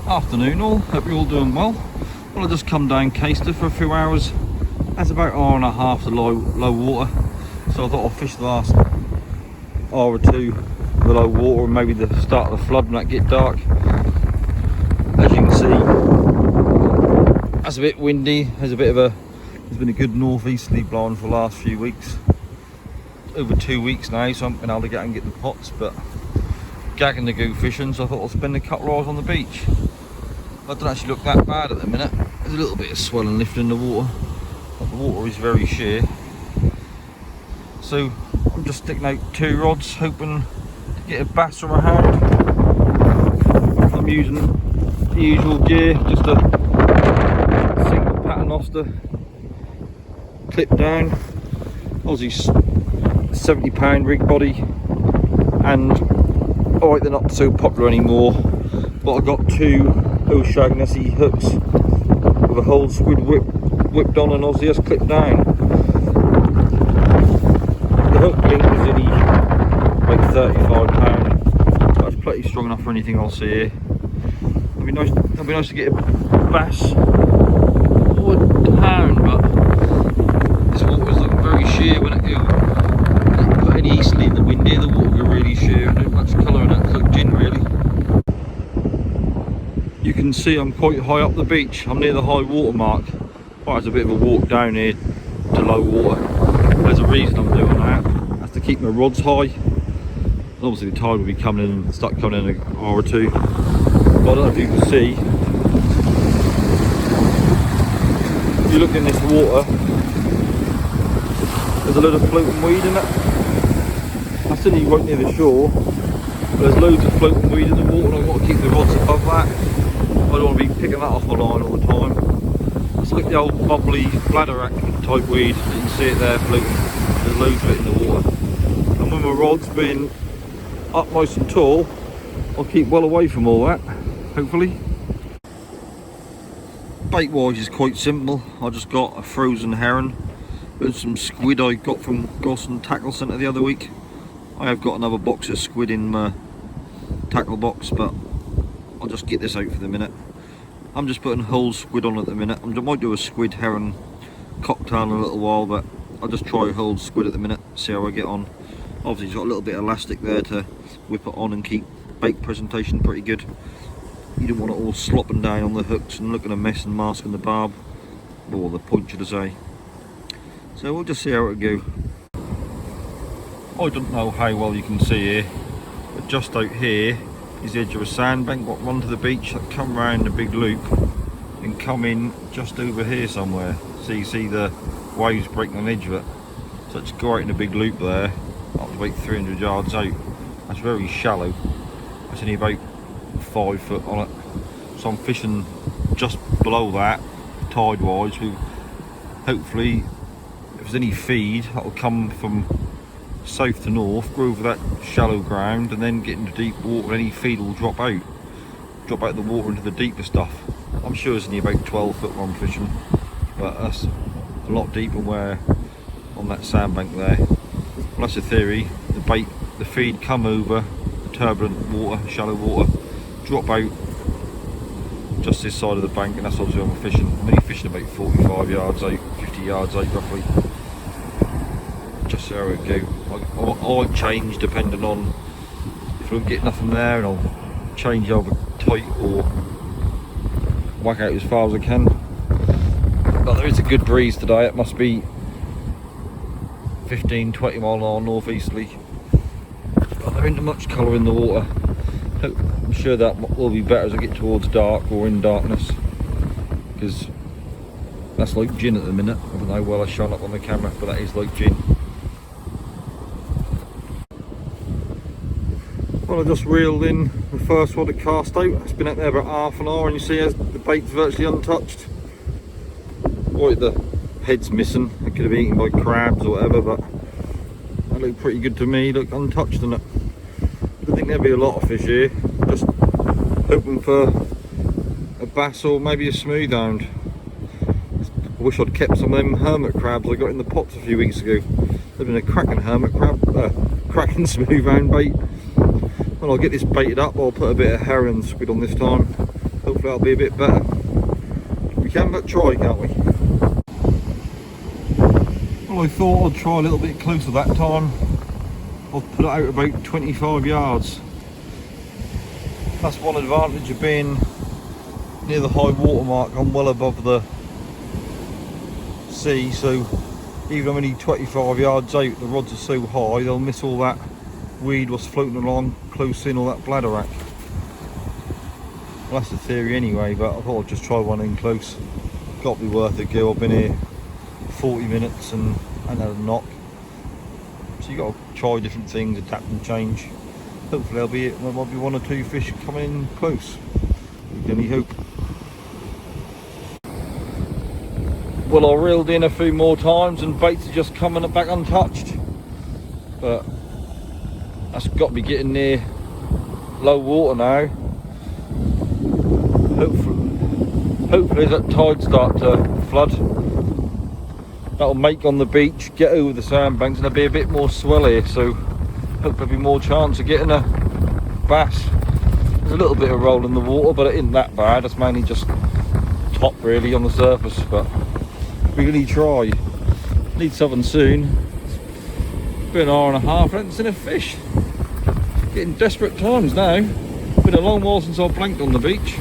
Afternoon all, hope you're all doing well. Well, I just come down Caister for a few hours. That's about an hour and a half to low water, so I thought I'll fish the last hour or two the low water and maybe the start of the flood when that get dark. As you can see, that's a bit windy. There's been a good northeasterly blowing for the last few weeks, over 2 weeks now, so I haven't been able to get out and get the pots, but gagging to go fishing, so I thought I'll spend a couple of hours on the beach. It doesn't actually look that bad at the minute. There's a little bit of swell and lift in the water, but the water is very sheer. So I'm just sticking out 2 rods, hoping to get a bass or a hound. I'm using the usual gear, just a single paternoster, clip down, Aussie 70-pound rig body, and alright, they're not so popular anymore, but I got 2 O'Shaughnessy hooks with a whole squid whipped on and Aussie has clipped down. The hook link is only like £35. That's pretty strong enough for anything I'll see here. It'd be nice to get a bass or a hound, but this water's looking very sheer when it goes. Put any easterly in the wind here, the water will go really sheer. Not much colour in it, it's like gin really. You can see I'm quite high up the beach. I'm near the high water mark. Well, it's a bit of a walk down here to low water. There's a reason I'm doing that. That's to keep my rods high. Obviously the tide will be coming in and start coming in an hour or two. But I don't know if you can see. If you look in this water, there's a load of floating weed in it. That's only right near the shore. But there's loads of floating weed in the water and I've got to keep the rods above that. I don't want to be picking that off my line all the time. It's like the old bubbly bladderwrack type weed. You can see it there floating. There's loads of it in the water. And with my rods being up nice and tall, I'll keep well away from all that, hopefully. Bait wise is quite simple. I just got a frozen herring and some squid I got from Gosson Tackle Centre the other week. I have got another box of squid in my tackle box, but I'll just get this out for the minute. I'm just putting whole squid on at the minute. I might do a squid herring cocktail in a little while, but I'll just try whole squid at the minute, see how I get on. Obviously it's got a little bit of elastic there to whip it on and keep bait presentation pretty good. You don't want it all slopping down on the hooks and looking a mess and masking the barb, or the point should I say. So we'll just see how it go. I don't know how well you can see here, but just out here is the edge of a sandbank. Got run to the beach, that come round the big loop and come in just over here somewhere. So you see the waves breaking on the edge of it. So it's go out in a big loop there, up to about 300 yards out. That's very shallow. That's only about 5 foot on it. So I'm fishing just below that, tide wise, with hopefully if there's any feed that'll come from south to north, go over that shallow ground and then get into deep water. Any feed will drop out the water into the deeper stuff. I'm sure it's only about 12 foot where I'm fishing, but that's a lot deeper where on that sandbank there. Well, that's the theory. The feed come over the turbulent water, shallow water, drop out just this side of the bank, and that's obviously where I'm fishing. I'm only fishing about 45 yards out, 50 yards out roughly. Just how it go. I'll change depending on if I don't get nothing there, and I'll change over tight or whack out as far as I can. But there is a good breeze today. It must be 15-20 mile an hour northeasterly. But there isn't much colour in the water. I'm sure that will be better as I get towards dark or in darkness, because that's like gin at the minute. I don't know how well I shone up on the camera, but that is like gin. Well, I just reeled in the first one that cast out. It's been out there about half an hour, and you see as the bait's virtually untouched. Right, the head's missing. It could have been eaten by crabs or whatever, but that looked pretty good to me. Looked untouched in it. I don't think there'll be a lot of fish here. Just hoping for a bass or maybe a smooth hound. I wish I'd kept some of them hermit crabs I got in the pots a few weeks ago. They've been a cracking hermit crab, cracking smooth hound bait. Well, I'll get this baited up. I'll put a bit of herring squid on this time. Hopefully that'll be a bit better. We can but try, can't we? Well, I thought I'd try a little bit closer that time. I've put it out about 25 yards. That's one advantage of being near the high water mark. I'm well above the sea, so even I'm only 25 yards out, the rods are so high they'll miss all that weed was floating along close in, all that bladderwrack. Well, that's the theory anyway, but I thought I'd just try one in close. Got to be worth a go. I've been here 40 minutes and had a knock. So you got to try different things, adapt and change. Hopefully there might be one or two fish coming in close. We can only hope. Well, I reeled in a few more times and baits are just coming back untouched. But that's got to be getting near low water now. Hopefully as that tide starts to flood, that'll make on the beach, get over the sandbanks, and there'll be a bit more swell here, so hopefully there'll be more chance of getting a bass. There's a little bit of roll in the water, but it isn't that bad. It's mainly just top really on the surface, but really try. Need something soon. It's been an hour and a half, I haven't seen a fish. Getting desperate times now. Been a long while since I blanked on the beach.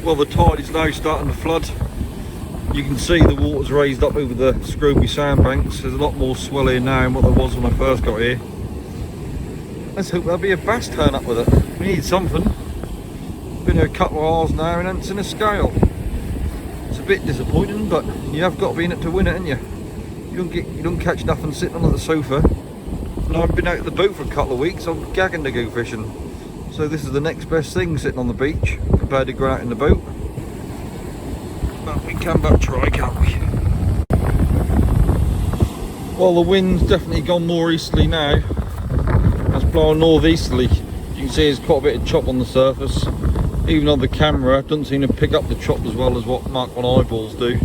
Well, the tide is now starting to flood. You can see the water's raised up over the Scroby sandbanks. There's a lot more swell here now than what there was when I first got here. Let's hope there'll be a bass turn up with it. We need something. Been here a couple of hours now and haven't seen a scale. It's a bit disappointing, but you have got to be in it to win it, haven't you? You don't catch nothing sitting on the sofa. And I've been out of the boat for a couple of weeks. I'm gagging to go fishing. So this is the next best thing, sitting on the beach compared to going out in the boat. But we can but try, can't we? Well, the wind's definitely gone more easterly now. That's blowing northeasterly. You can see there's quite a bit of chop on the surface. Even on the camera, it doesn't seem to pick up the chop as well as what Mark 1 eyeballs do.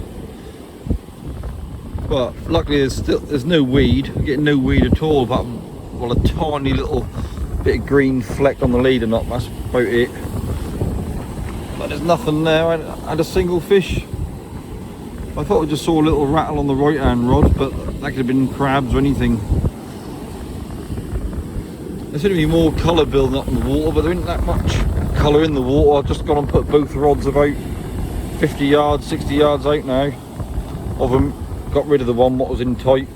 But luckily there's no weed. We're getting no weed at all, but well, a tiny little bit of green fleck on the leader knot, that's about it. But there's nothing there. I had a single fish. I thought I just saw a little rattle on the right hand rod, but that could have been crabs or anything. There seems to be more colour building up in the water, but there isn't that much colour in the water. I've just gone and put both rods about 50 yards, 60 yards out now of them. Got rid of the one what was in tight.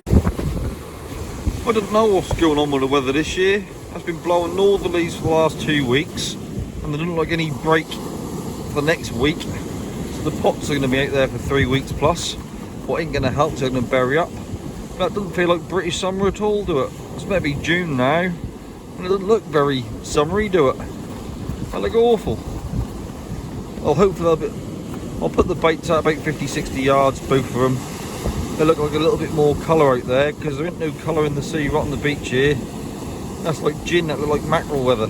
I don't know what's going on with the weather this year. It's been blowing northerlies for the last 2 weeks, and there doesn't look like any break for the next week. So the pots are going to be out there for 3 weeks plus. What ain't going to help, they're going to bury up. That doesn't feel like British summer at all, do it? It's maybe June now, and it doesn't look very summery, do it? They look awful. Well, hopefully I'll put the baits out about 50-60 yards, both of them. They look like a little bit more colour out there, because there ain't no colour in the sea right on the beach here. That's like gin, that look like mackerel weather.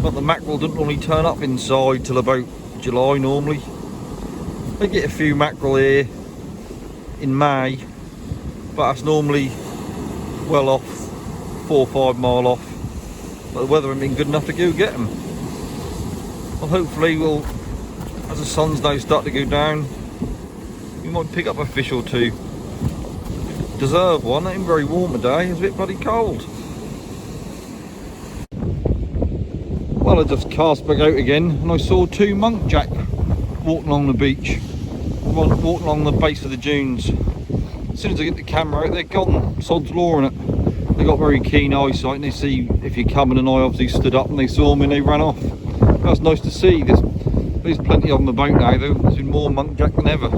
But the mackerel doesn't normally turn up inside till about July normally. They get a few mackerel here in May, but that's normally well off, 4 or 5 mile off. But the weather hasn't been good enough to go get them. Well, hopefully we'll, as the sun's now starting to go down, we might pick up a fish or two. Deserve one. It ain't very warm today, it's a bit bloody cold. Well, I just cast back out again and I saw 2 munkjack walking along the beach, walking along the base of the dunes. As soon as I get the camera out, they're gone. Sod's law in it. They got very keen eyesight and they see if you're coming, and I obviously stood up and they saw me and they ran off. That's nice to see. There's plenty on the boat now though. There's been more muntjac than ever.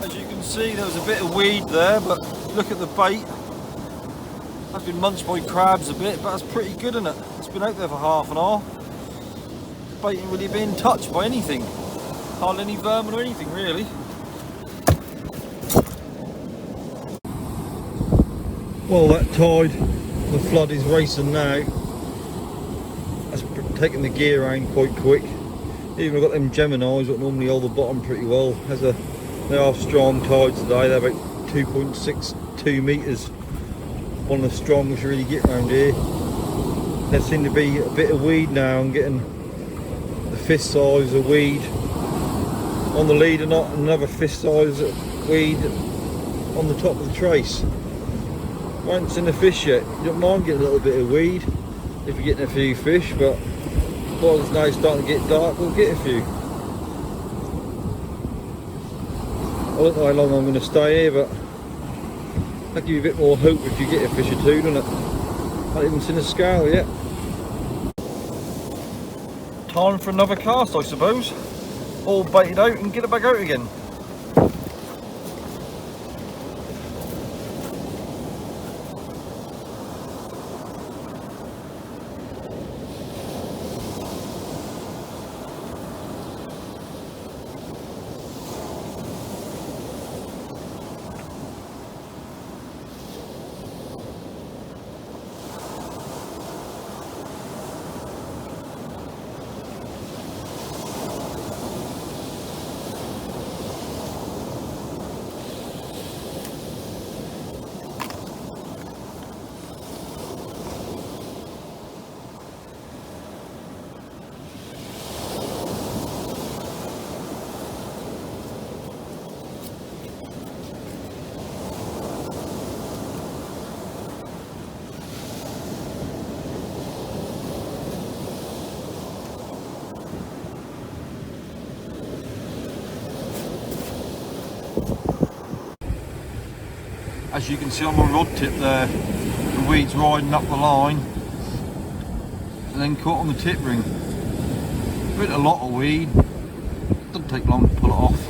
As you can see, there was a bit of weed there, but look at the bait. That's been munched by crabs a bit, but that's pretty good, isn't it? It's been out there for half an hour. The bait ain't really been touched by anything. Hardly any vermin or anything, really. Well, that tide, the flood is racing now. That's taking the gear around quite quick. Even I've got them Geminis that normally hold the bottom pretty well. They are strong tides today. They're about 2.62 metres. One of the strongest you really get around here. There seems to be a bit of weed now. I'm getting the fist size of weed on the lead, and not another fist size of weed on the top of the trace. I haven't seen the fish yet. You don't mind getting a little bit of weed if you're getting a few fish, but while it's now starting to get dark, we'll get a few. I don't know how long I'm going to stay here, but that'll give you a bit more hope if you get a fish or two, doesn't it? I haven't even seen a scale yet. Time for another cast, I suppose. All baited out and get it back out again. As you can see on my rod tip there, the weed's riding up the line and then caught on the tip ring. Bit a lot of weed, doesn't take long to pull it off.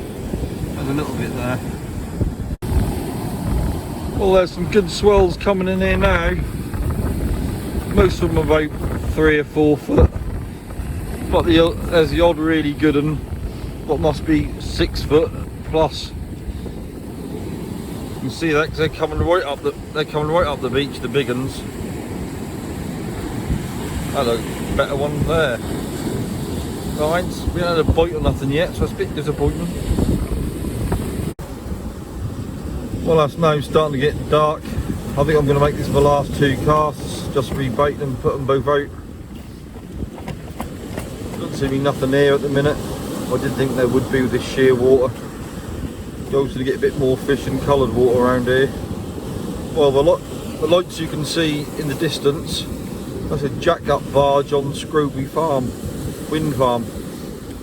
There's a little bit there. Well, there's some good swells coming in here now. Most of them are about 3 or 4 foot, but there's the odd really good one, what must be 6 foot plus. You can see that because they're coming right up the beach, the big ones. That's a better one there. Right, we haven't had a bite or nothing yet, so it's a bit disappointing. Well, that's now starting to get dark. I think I'm going to make this the last 2 casts, just rebait them, put them both out. Doesn't seem to be nothing there at the minute. I did think there would be with this sheer water. Goes to get a bit more fish and coloured water around here. Well, the lights you can see in the distance, that's a jack up barge on Scroby Farm, wind farm.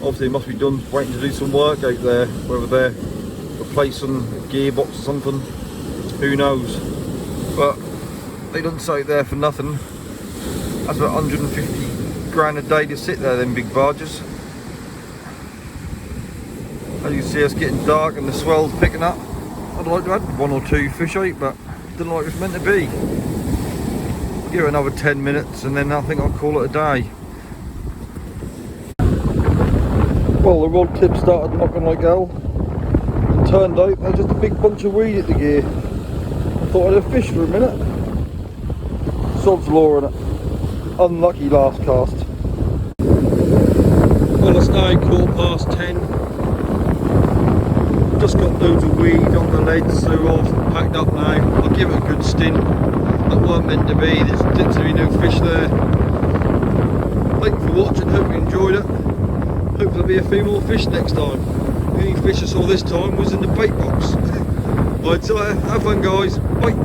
Obviously it must be done, waiting to do some work out there, whether they're replacing a gearbox or something, who knows. But they don't sit there for nothing. That's about 150 grand a day to sit there, them big barges. As you can see, it's getting dark and the swell's picking up. I'd like to add 1 or 2 fish out, but didn't like it's meant to be. Give it another 10 minutes and then I think I'll call it a day. Well, the rod tip started knocking like hell. It turned out there's just a big bunch of weed at the gear. I thought I'd have fish for a minute. Sod's law in it. Unlucky last cast. Well, it's now 10:15. Just got loads of weed on the leads, so I've packed up now. I'll give it a good stint. That weren't meant to be, there didn't seem to be no fish there. Thank you for watching, hope you enjoyed it. Hope there'll be a few more fish next time. The only fish I saw this time was in the bait box. Right, so have fun guys, bye.